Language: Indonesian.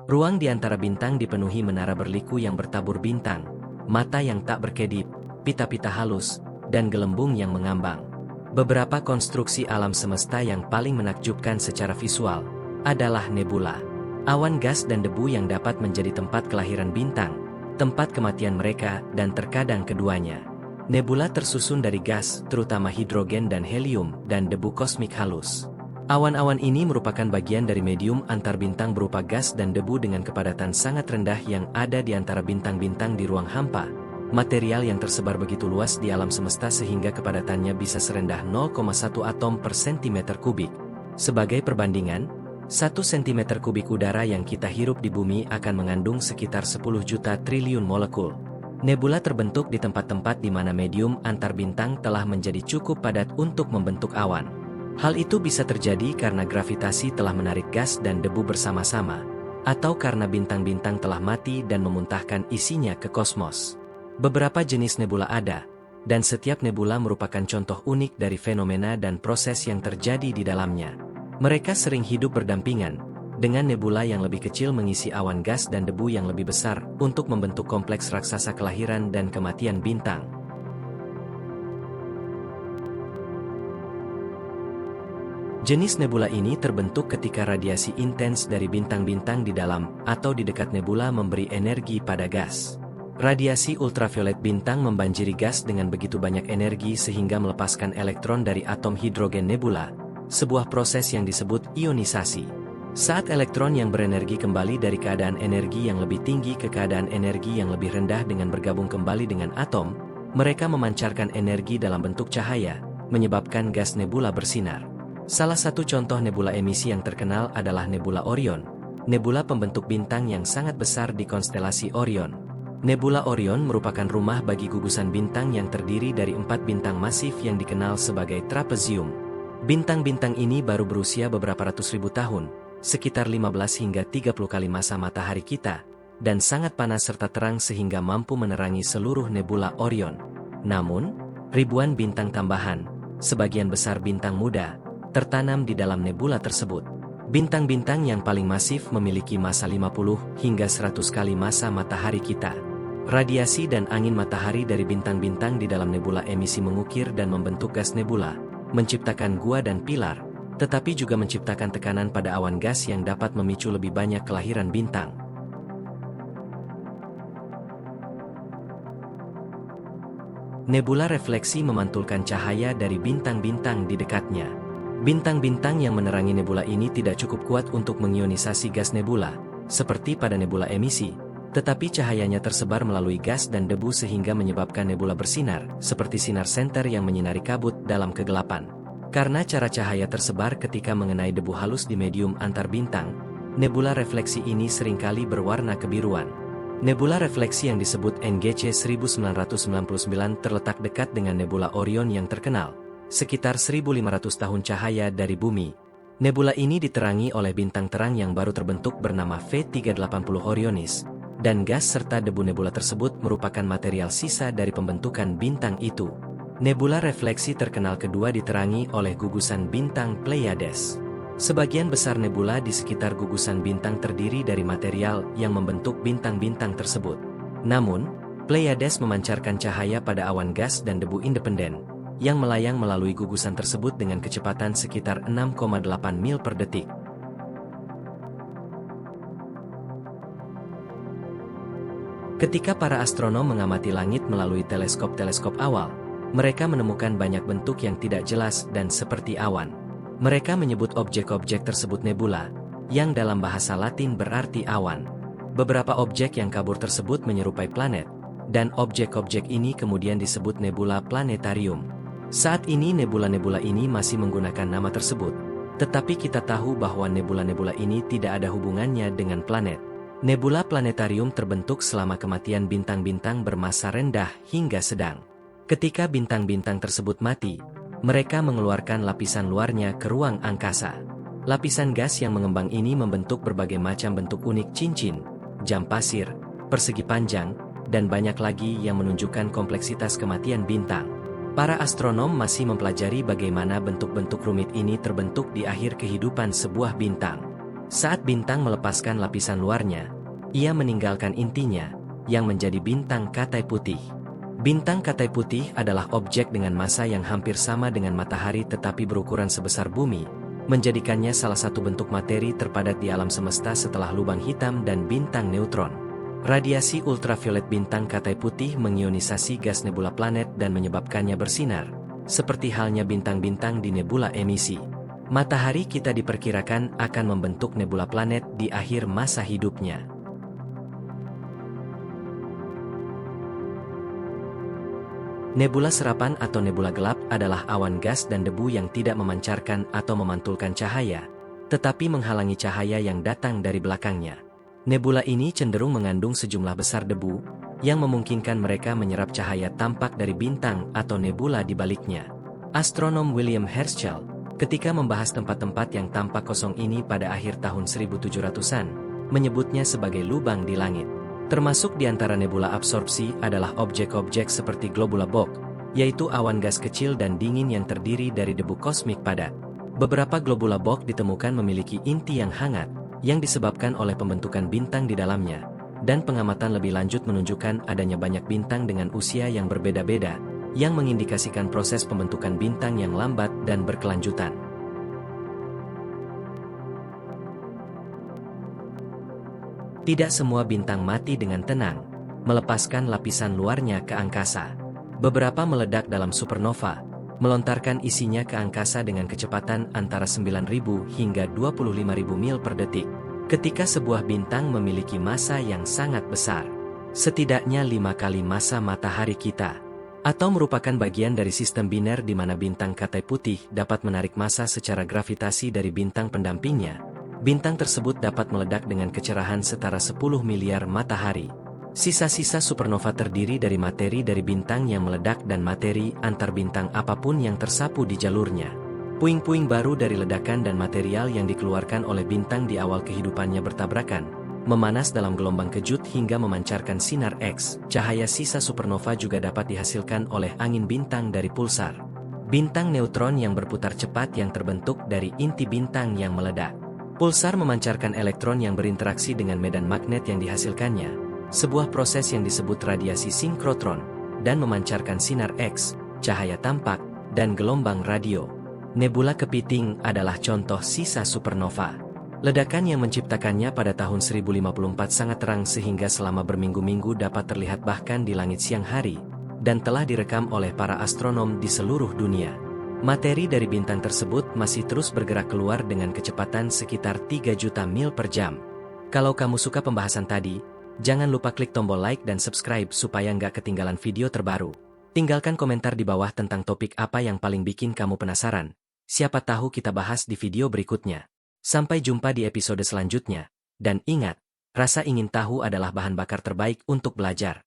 Ruang di antara bintang dipenuhi menara berliku yang bertabur bintang, mata yang tak berkedip, pita-pita halus, dan gelembung yang mengambang. Beberapa konstruksi alam semesta yang paling menakjubkan secara visual adalah nebula. Awan gas dan debu yang dapat menjadi tempat kelahiran bintang, tempat kematian mereka, dan terkadang keduanya. Nebula tersusun dari gas, terutama hidrogen dan helium, dan debu kosmik halus. Awan-awan ini merupakan bagian dari medium antar bintang berupa gas dan debu dengan kepadatan sangat rendah yang ada di antara bintang-bintang di ruang hampa. Material yang tersebar begitu luas di alam semesta sehingga kepadatannya bisa serendah 0,1 atom per sentimeter kubik. Sebagai perbandingan, 1 cm kubik udara yang kita hirup di bumi akan mengandung sekitar 10 juta triliun molekul. Nebula terbentuk di tempat-tempat di mana medium antar bintang telah menjadi cukup padat untuk membentuk awan. Hal itu bisa terjadi karena gravitasi telah menarik gas dan debu bersama-sama, atau karena bintang-bintang telah mati dan memuntahkan isinya ke kosmos. Beberapa jenis nebula ada, dan setiap nebula merupakan contoh unik dari fenomena dan proses yang terjadi di dalamnya. Mereka sering hidup berdampingan, dengan nebula yang lebih kecil mengisi awan gas dan debu yang lebih besar untuk membentuk kompleks raksasa kelahiran dan kematian bintang. Jenis nebula ini terbentuk ketika radiasi intens dari bintang-bintang di dalam atau di dekat nebula memberi energi pada gas. Radiasi ultraviolet bintang membanjiri gas dengan begitu banyak energi sehingga melepaskan elektron dari atom hidrogen nebula, sebuah proses yang disebut ionisasi. Saat elektron yang berenergi kembali dari keadaan energi yang lebih tinggi ke keadaan energi yang lebih rendah dengan bergabung kembali dengan atom, mereka memancarkan energi dalam bentuk cahaya, menyebabkan gas nebula bersinar. Salah satu contoh nebula emisi yang terkenal adalah nebula Orion, nebula pembentuk bintang yang sangat besar di konstelasi Orion. Nebula Orion merupakan rumah bagi gugusan bintang yang terdiri dari 4 bintang masif yang dikenal sebagai trapezium. Bintang-bintang ini baru berusia beberapa ratus ribu tahun, sekitar 15 hingga 30 kali masa matahari kita, dan sangat panas serta terang sehingga mampu menerangi seluruh nebula Orion. Namun, ribuan bintang tambahan, sebagian besar bintang muda, tertanam di dalam nebula tersebut. Bintang-bintang yang paling masif memiliki massa 50 hingga 100 kali massa matahari kita. Radiasi dan angin matahari dari bintang-bintang di dalam nebula emisi mengukir dan membentuk gas nebula, menciptakan gua dan pilar, tetapi juga menciptakan tekanan pada awan gas yang dapat memicu lebih banyak kelahiran bintang. Nebula refleksi memantulkan cahaya dari bintang-bintang di dekatnya. Bintang-bintang yang menerangi nebula ini tidak cukup kuat untuk mengionisasi gas nebula, seperti pada nebula emisi, tetapi cahayanya tersebar melalui gas dan debu sehingga menyebabkan nebula bersinar, seperti sinar senter yang menyinari kabut dalam kegelapan. Karena cara cahaya tersebar ketika mengenai debu halus di medium antar bintang, nebula refleksi ini seringkali berwarna kebiruan. Nebula refleksi yang disebut NGC 1999 terletak dekat dengan nebula Orion yang terkenal, sekitar 1500 tahun cahaya dari bumi. Nebula ini diterangi oleh bintang terang yang baru terbentuk bernama V380 Orionis, dan gas serta debu nebula tersebut merupakan material sisa dari pembentukan bintang itu. Nebula refleksi terkenal kedua diterangi oleh gugusan bintang Pleiades. Sebagian besar nebula di sekitar gugusan bintang terdiri dari material yang membentuk bintang-bintang tersebut. Namun, Pleiades memancarkan cahaya pada awan gas dan debu independen, yang melayang melalui gugusan tersebut dengan kecepatan sekitar 6,8 mil per detik. Ketika para astronom mengamati langit melalui teleskop-teleskop awal, mereka menemukan banyak bentuk yang tidak jelas dan seperti awan. Mereka menyebut objek-objek tersebut nebula, yang dalam bahasa Latin berarti awan. Beberapa objek yang kabur tersebut menyerupai planet, dan objek-objek ini kemudian disebut nebula planetarium. Saat ini nebula-nebula ini masih menggunakan nama tersebut, tetapi kita tahu bahwa nebula-nebula ini tidak ada hubungannya dengan planet. Nebula planetarium terbentuk selama kematian bintang-bintang bermassa rendah hingga sedang. Ketika bintang-bintang tersebut mati, mereka mengeluarkan lapisan luarnya ke ruang angkasa. Lapisan gas yang mengembang ini membentuk berbagai macam bentuk unik cincin, jam pasir, persegi panjang, dan banyak lagi yang menunjukkan kompleksitas kematian bintang. Para astronom masih mempelajari bagaimana bentuk-bentuk rumit ini terbentuk di akhir kehidupan sebuah bintang. Saat bintang melepaskan lapisan luarnya, ia meninggalkan intinya, yang menjadi bintang Katai Putih. Bintang Katai Putih adalah objek dengan massa yang hampir sama dengan matahari tetapi berukuran sebesar bumi, menjadikannya salah satu bentuk materi terpadat di alam semesta setelah lubang hitam dan bintang neutron. Radiasi ultraviolet bintang Katai Putih mengionisasi gas nebula planet dan menyebabkannya bersinar, seperti halnya bintang-bintang di nebula emisi. Matahari kita diperkirakan akan membentuk nebula planet di akhir masa hidupnya. Nebula serapan atau nebula gelap adalah awan gas dan debu yang tidak memancarkan atau memantulkan cahaya, tetapi menghalangi cahaya yang datang dari belakangnya. Nebula ini cenderung mengandung sejumlah besar debu, yang memungkinkan mereka menyerap cahaya tampak dari bintang atau nebula di baliknya. Astronom William Herschel, ketika membahas tempat-tempat yang tampak kosong ini pada akhir tahun 1700-an, menyebutnya sebagai lubang di langit. Termasuk di antara nebula absorpsi adalah objek-objek seperti globula Bok, yaitu awan gas kecil dan dingin yang terdiri dari debu kosmik padat. Beberapa globula Bok ditemukan memiliki inti yang hangat, yang disebabkan oleh pembentukan bintang di dalamnya, dan pengamatan lebih lanjut menunjukkan adanya banyak bintang dengan usia yang berbeda-beda, yang mengindikasikan proses pembentukan bintang yang lambat dan berkelanjutan. Tidak semua bintang mati dengan tenang, melepaskan lapisan luarnya ke angkasa. Beberapa meledak dalam supernova, melontarkan isinya ke angkasa dengan kecepatan antara 9.000 hingga 25.000 mil per detik. Ketika sebuah bintang memiliki massa yang sangat besar, setidaknya 5 kali massa matahari kita, atau merupakan bagian dari sistem biner di mana bintang Katai Putih dapat menarik massa secara gravitasi dari bintang pendampingnya, bintang tersebut dapat meledak dengan kecerahan setara 10 miliar matahari. Sisa-sisa supernova terdiri dari materi dari bintang yang meledak dan materi antar bintang apapun yang tersapu di jalurnya. Puing-puing baru dari ledakan dan material yang dikeluarkan oleh bintang di awal kehidupannya bertabrakan, memanas dalam gelombang kejut hingga memancarkan sinar X. Cahaya sisa supernova juga dapat dihasilkan oleh angin bintang dari pulsar bintang neutron yang berputar cepat yang terbentuk dari inti bintang yang meledak. Pulsar memancarkan elektron yang berinteraksi dengan medan magnet yang dihasilkannya, sebuah proses yang disebut radiasi sinkrotron, dan memancarkan sinar X, cahaya tampak, dan gelombang radio. Nebula kepiting adalah contoh sisa supernova. Ledakan yang menciptakannya pada tahun 1054 sangat terang sehingga selama berminggu-minggu dapat terlihat bahkan di langit siang hari, dan telah direkam oleh para astronom di seluruh dunia. Materi dari bintang tersebut masih terus bergerak keluar dengan kecepatan sekitar 3 juta mil per jam. Kalau kamu suka pembahasan tadi, jangan lupa klik tombol like dan subscribe supaya nggak ketinggalan video terbaru. Tinggalkan komentar di bawah tentang topik apa yang paling bikin kamu penasaran. Siapa tahu kita bahas di video berikutnya. Sampai jumpa di episode selanjutnya. Dan ingat, rasa ingin tahu adalah bahan bakar terbaik untuk belajar.